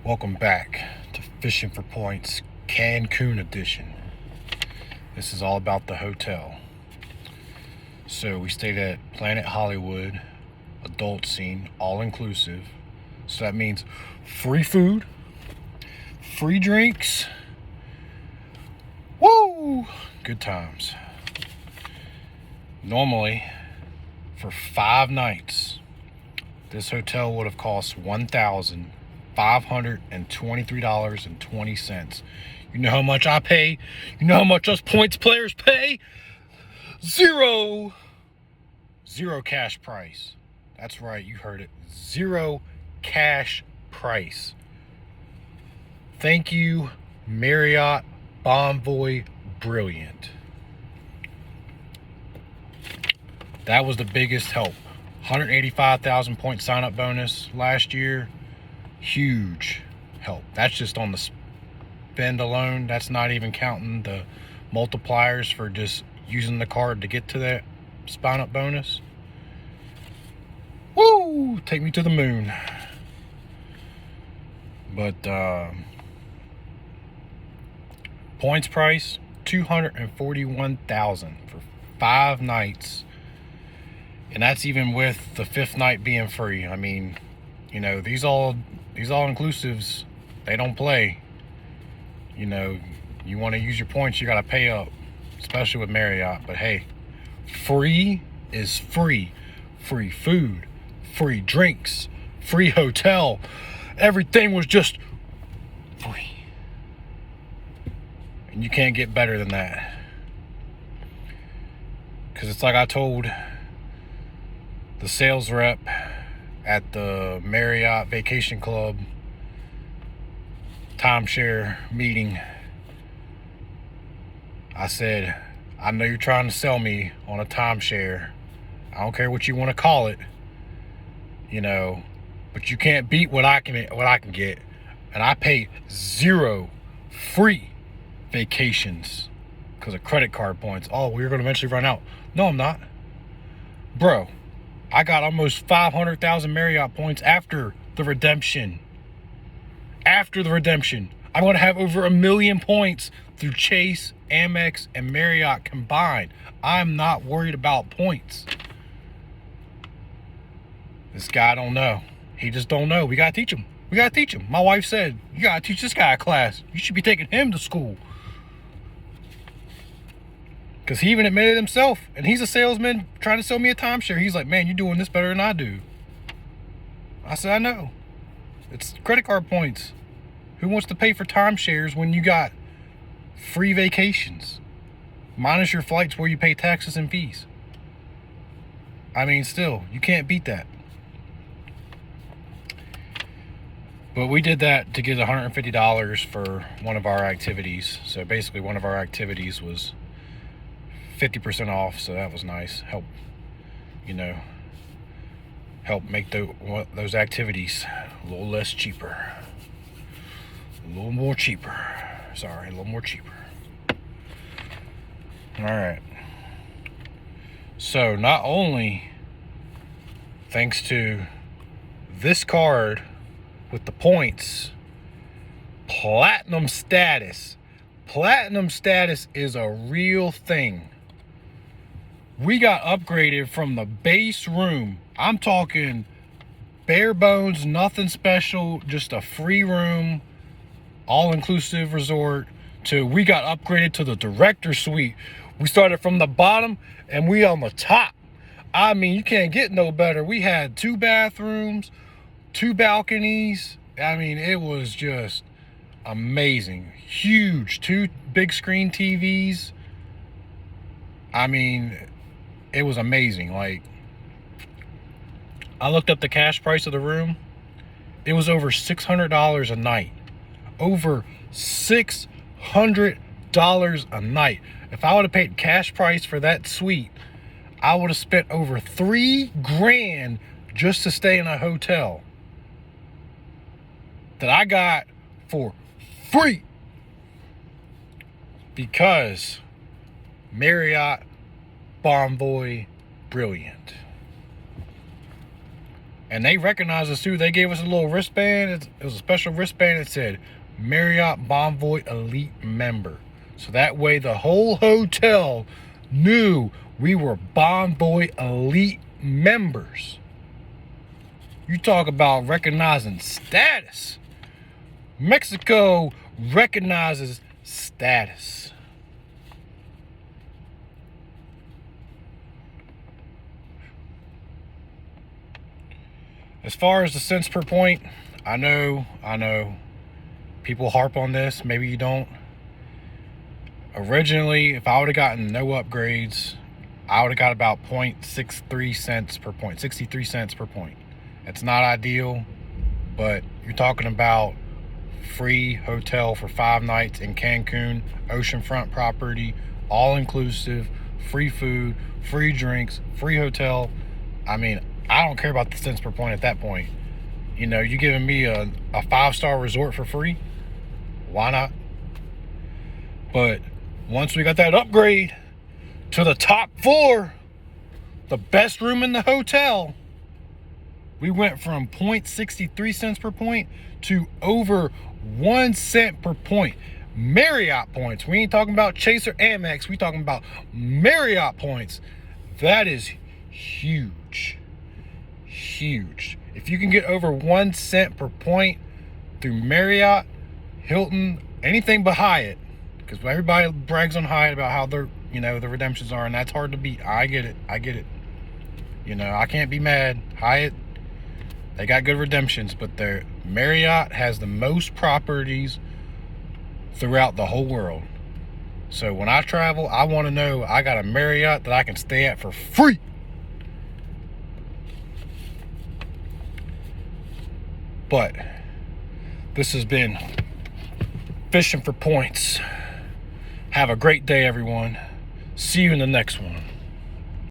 Welcome back to Fishing for Points Cancun edition. This is all about the hotel. So we stayed at Planet Hollywood, adult scene, all inclusive. So that means free food, free drinks. Woo! Good times. Normally, for 5 nights, this hotel would have cost $1,523.20. You know how much I pay? You know how much us points players pay? Zero cash price. That's right, you heard it. Zero cash price. Thank you, Marriott Bonvoy Brilliant. That was the biggest help. 185,000 point sign up bonus last year. Huge help. That's just on the spend alone. That's not even counting the multipliers for just using the card to get to that sign up bonus. Woo! Take me to the moon. But points price $241,000 for 5 nights. And that's even with the 5th night being free. I mean, you know, these all inclusives, they don't play. You know, you want to use your points, you got to pay up, especially with Marriott. But hey, free is free. Free food, free drinks, free hotel. Everything was just free. And you can't get better than that. Because it's like I told the sales rep at the Marriott Vacation Club timeshare meeting. I said, I know you're trying to sell me on a timeshare. I don't care what you want to call it, you know, but you can't beat what I can get. And I pay 0 free vacations because of credit card points. Oh, we're going to eventually run out. No, I'm not. Bro, I got almost 500,000 Marriott points after the redemption. After the redemption. I'm going to have over 1 million points through Chase, Amex, and Marriott combined. I'm not worried about points. This guy don't know. He just don't know. We got to teach him. We got to teach him. My wife said, you got to teach this guy a class. You should be taking him to school. Because he even admitted himself, and he's a salesman trying to sell me a timeshare. He's like, man, you're doing this better than I do. I said, I know. It's credit card points. Who wants to pay for timeshares when you got free vacations? Minus your flights where you pay taxes and fees. I mean, still, you can't beat that. But we did that to get $150 for one of our activities. So basically one of our activities was 50% off, so that was nice. Help, you know, help make those activities a little less cheaper. A little more cheaper. Sorry, a little more cheaper. All right. So not only thanks to this card with the points, platinum status. Platinum status is a real thing. We got upgraded from the base room. I'm talking bare bones, nothing special, just a free room, all-inclusive resort, to we got upgraded to the director suite. We started from the bottom and we on the top. I mean, you can't get no better. We had 2 bathrooms, 2 balconies. I mean, it was just amazing. Huge, 2 big screen TVs. I mean, it was amazing. Like, I looked up the cash price of the room. It was over $600 a night. Over $600 a night. If I would have paid cash price for that suite, I would have spent over $3,000 just to stay in a hotel that I got for free because Marriott Bonvoy Brilliant. And they recognized us too. They gave us a little wristband. It was a special wristband that said Marriott Bonvoy Elite Member. So that way the whole hotel knew we were Bonvoy Elite members. You talk about recognizing status. Mexico recognizes status. As far as the cents per point, I know people harp on this, maybe you don't. Originally, if I would have gotten no upgrades, I would have got about 0.63 cents per point, 63 cents per point. It's not ideal, but you're talking about free hotel for 5 nights in Cancun, oceanfront property, all inclusive, free food, free drinks, free hotel. I mean, I don't care about the cents per point at that point. You know, you giving me a 5-star resort for free? Why not? But once we got that upgrade to the top floor, the best room in the hotel, we went from 0.63 cents per point to over 1 cent per point. Marriott points. We ain't talking about Chase or Amex. We talking about Marriott points. That is huge. Huge. If you can get over 1 cent per point through Marriott, Hilton, anything but Hyatt, because everybody brags on Hyatt about how their, the redemptions are, and that's hard to beat. I get it. I can't be mad. Hyatt, they got good redemptions, but their Marriott has the most properties throughout the whole world. So when I travel, I want to know I got a Marriott that I can stay at for free. But this has been Fishing for Points. Have a great day, everyone. See you in the next one.